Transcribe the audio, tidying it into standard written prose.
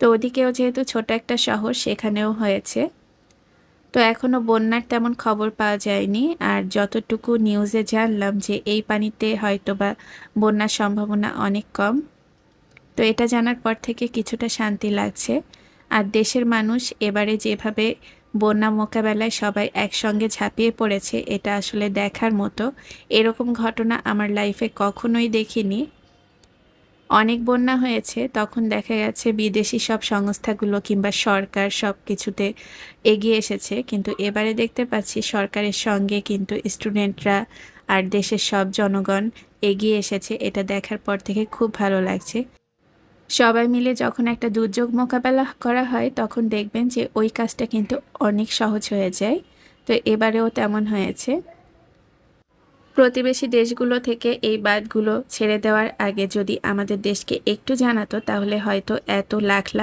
তো ওদিকেও যেহেতু ছোট একটা শহর, সেখানেও হয়েছে। তো এখনো বন্যার তেমন খবর পাওয়া যায়নি। আর যতটুকু নিউজে জানলাম যে এই পানিতে হয়তোবা বন্যার সম্ভাবনা অনেক কম। তো এটা জানার পর থেকে কিছুটা শান্তি লাগছে। আর দেশের মানুষ এবারে যেভাবে বন্যা মোকাবেলায় সবাই একসঙ্গে ঝাঁপিয়ে পড়েছে, এটা আসলে দেখার মতো। এরকম ঘটনা আমার লাইফে কখনোই দেখিনি। অনেক বন্যা হয়েছে, তখন দেখা গেছে বিদেশি সব সংস্থাগুলো কিংবা সরকার সব কিছুতে এগিয়ে এসেছে, কিন্তু এবারে দেখতে পাচ্ছি সরকারের সঙ্গে কিন্তু স্টুডেন্টরা আর দেশের সব জনগণ এগিয়ে এসেছে। এটা দেখার পর থেকে খুব ভালো লাগছে। সবাই মিলে যখন একটা দুর্যোগ মোকাবেলা করা হয়, তখন দেখবেন যে ওই কাজটা কিন্তু অনেক সহজ হয়ে যায়। তো এবারেও তেমন হয়েছে। প্রতিবেশী দেশগুলো থেকে এই বাঁধগুলো ছেড়ে দেওয়ার আগে যদি আমাদের দেশকে একটু জানাতো, তাহলে হয়তো এত লাখ লাখ